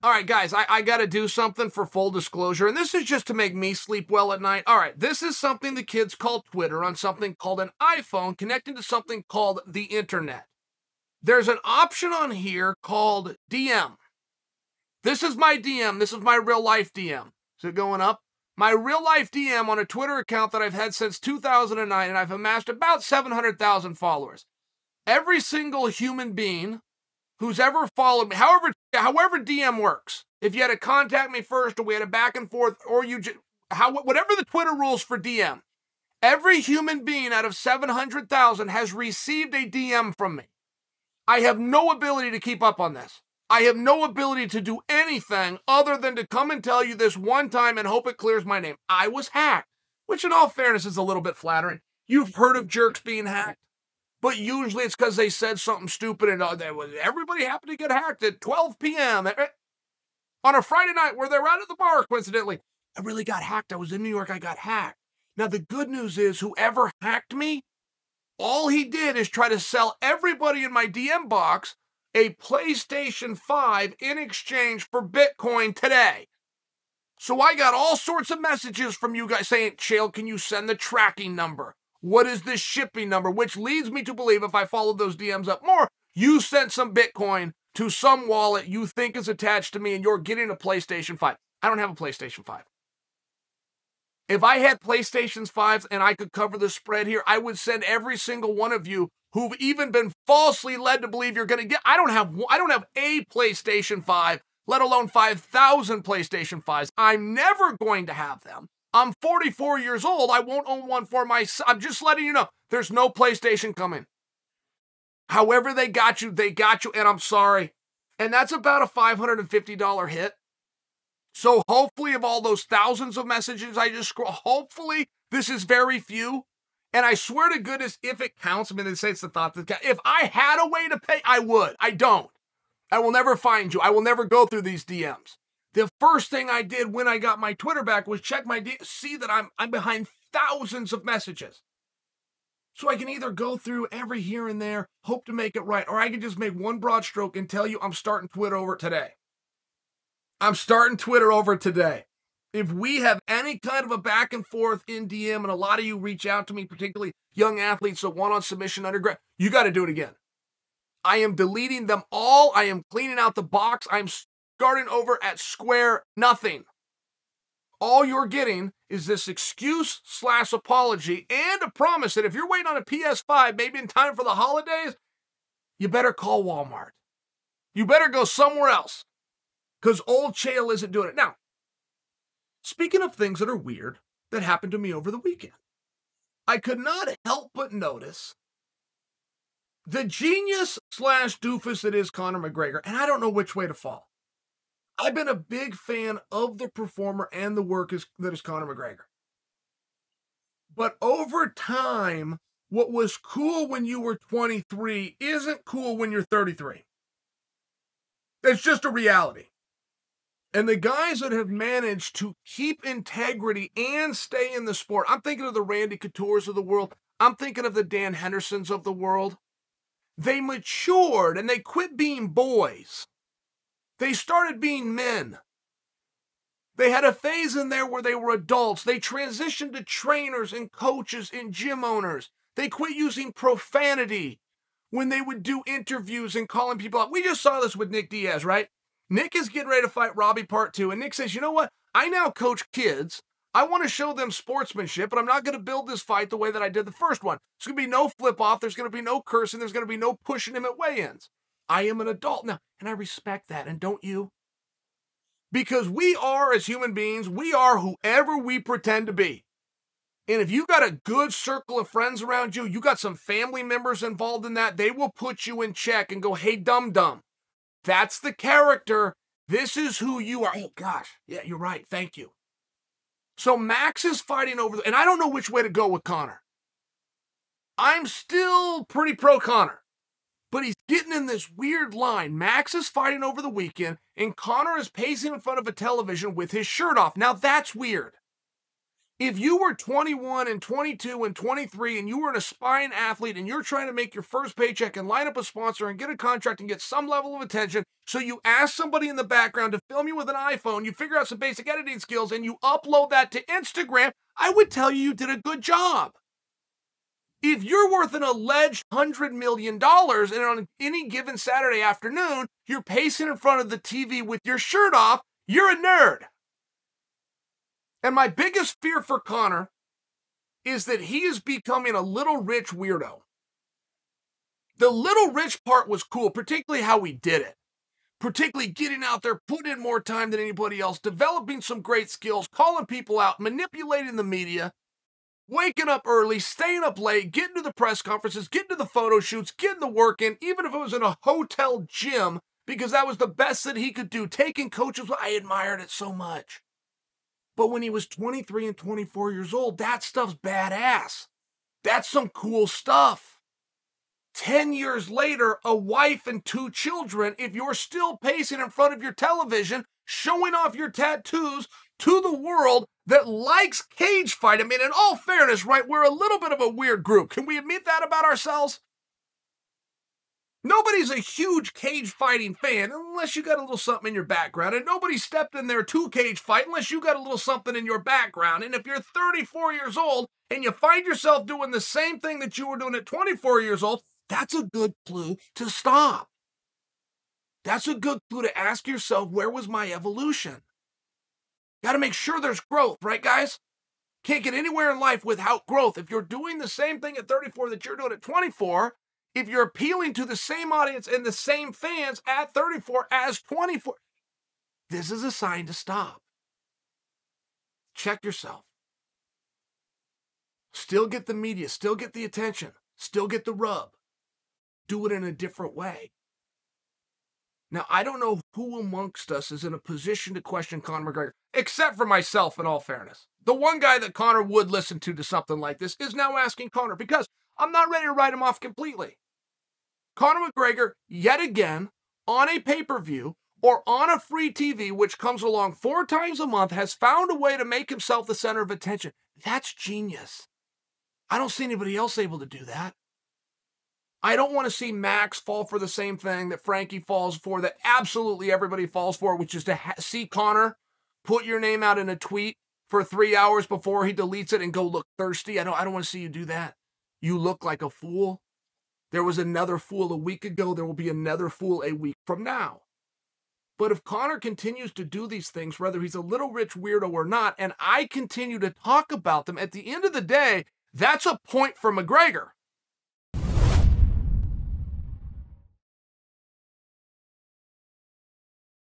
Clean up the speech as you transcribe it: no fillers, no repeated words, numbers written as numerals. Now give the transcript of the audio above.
All right, guys, I got to do something for full disclosure, and this is just to make me sleep well at night. All right, this is something the kids call Twitter on something called an iPhone connected to something called the internet. There's an option on here called DM. This is my DM. This is my real-life DM. Is it going up? My real-life DM on a Twitter account that I've had since 2009, and I've amassed about 700,000 followers. Every single human being who's ever followed me, however DM works, if you had to contact me first, or we had a back and forth, or whatever the Twitter rules for DM, every human being out of 700,000 has received a DM from me. I have no ability to keep up on this. I have no ability to do anything other than to come and tell you this one time and hope it clears my name. I was hacked, which in all fairness is a little bit flattering. You've heard of jerks being hacked, but usually it's because they said something stupid and everybody happened to get hacked at 12 p.m. on a Friday night where they're out at the bar, coincidentally. I really got hacked. I was in New York. I got hacked. Now, the good news is whoever hacked me, all he did is try to sell everybody in my DM box a PlayStation 5 in exchange for Bitcoin today. So I got all sorts of messages from you guys saying, Chael, can you send the tracking number? What is this shipping number? Which leads me to believe, if I followed those DMs up more, you sent some Bitcoin to some wallet you think is attached to me and you're getting a PlayStation 5. I don't have a PlayStation 5. If I had PlayStation 5s and I could cover the spread here, I would send every single one of you who've even been falsely led to believe you're going to get. I don't have a PlayStation 5, let alone 5,000 PlayStation 5s. I'm never going to have them. I'm 44 years old. I won't own one for myself. I'm just letting you know, there's no PlayStation coming. However they got you, and I'm sorry. And that's about a $550 hit. So hopefully of all those thousands of messages I just scroll, hopefully this is very few. And I swear to goodness, if it counts, I mean, they say it's the thought that counts. If I had a way to pay, I would. I don't. I will never find you. I will never go through these DMs. The first thing I did when I got my Twitter back was check my DMs, see that I'm behind thousands of messages. So I can either go through every here and there, hope to make it right, or I can just make one broad stroke and tell you I'm starting Twitter over today. I'm starting Twitter over today. If we have any kind of a back and forth in DM, and a lot of you reach out to me, particularly young athletes that want on submission undergrad, you got to do it again. I am deleting them all. I am cleaning out the box. I'm starting over at square nothing. All you're getting is this excuse/apology and a promise that if you're waiting on a PS5, maybe in time for the holidays, you better call Walmart. You better go somewhere else because old Chael isn't doing it. Now, speaking of things that are weird that happened to me over the weekend, I could not help but notice the genius/doofus that is Conor McGregor, and I don't know which way to fall. I've been a big fan of the performer and the work that is Conor McGregor. But over time, what was cool when you were 23 isn't cool when you're 33. It's just a reality. And the guys that have managed to keep integrity and stay in the sport, I'm thinking of the Randy Couture's of the world. I'm thinking of the Dan Hendersons of the world. They matured and they quit being boys. They started being men. They had a phase in there where they were adults. They transitioned to trainers and coaches and gym owners. They quit using profanity when they would do interviews and calling people out. We just saw this with Nick Diaz, right? Nick is getting ready to fight Robbie Part 2, and Nick says, you know what? I now coach kids. I want to show them sportsmanship, but I'm not going to build this fight the way that I did the first one. There's going to be no flip-off. There's going to be no cursing. There's going to be no pushing him at weigh-ins. I am an adult now, and I respect that, and don't you? Because we are, as human beings, we are whoever we pretend to be. And if you got a good circle of friends around you, you got some family members involved in that, they will put you in check and go, hey, dum-dum, that's the character. This is who you are. Oh, gosh. Yeah, you're right. Thank you. So Max is fighting over, and I don't know which way to go with Conor. I'm still pretty pro Conor. But he's getting in this weird line. Max is fighting over the weekend, and Conor is pacing in front of a television with his shirt off. Now, that's weird. If you were 21 and 22 and 23 and you were an aspiring athlete and you're trying to make your first paycheck and line up a sponsor and get a contract and get some level of attention, so you ask somebody in the background to film you with an iPhone, you figure out some basic editing skills, and you upload that to Instagram, I would tell you did a good job. If you're worth an alleged $100 million and on any given Saturday afternoon, you're pacing in front of the TV with your shirt off, you're a nerd. And my biggest fear for Conor is that he is becoming a little rich weirdo. The little rich part was cool, particularly how he did it. Particularly getting out there, putting in more time than anybody else, developing some great skills, calling people out, manipulating the media, waking up early, staying up late, getting to the press conferences, getting to the photo shoots, getting the work in, even if it was in a hotel gym, because that was the best that he could do. Taking coaches, I admired it so much. But when he was 23 and 24 years old, that stuff's badass. That's some cool stuff. 10 years later, a wife and 2 children, if you're still pacing in front of your television, showing off your tattoos to the world that likes cage fight. I mean, in all fairness, right, we're a little bit of a weird group. Can we admit that about ourselves? Nobody's a huge cage fighting fan unless you got a little something in your background, and nobody stepped in there to cage fight unless you got a little something in your background. And if you're 34 years old and you find yourself doing the same thing that you were doing at 24 years old, that's a good clue to stop. That's a good clue to ask yourself, where was my evolution? Got to make sure there's growth, right, guys? Can't get anywhere in life without growth. If you're doing the same thing at 34 that you're doing at 24, if you're appealing to the same audience and the same fans at 34 as 24, this is a sign to stop. Check yourself. Still get the media, still get the attention, still get the rub. Do it in a different way. Now, I don't know who amongst us is in a position to question Conor McGregor, except for myself, in all fairness. The one guy that Conor would listen to something like this is now asking Conor, because I'm not ready to write him off completely. Conor McGregor, yet again, on a pay-per-view or on a free TV, which comes along 4 times a month, has found a way to make himself the center of attention. That's genius. I don't see anybody else able to do that. I don't want to see Max fall for the same thing that Frankie falls for, that absolutely everybody falls for, which is to see Conor put your name out in a tweet for 3 hours before he deletes it and go look thirsty. I don't want to see you do that. You look like a fool. There was another fool a week ago. There will be another fool a week from now. But if Conor continues to do these things, whether he's a little rich weirdo or not, and I continue to talk about them, at the end of the day, that's a point for McGregor.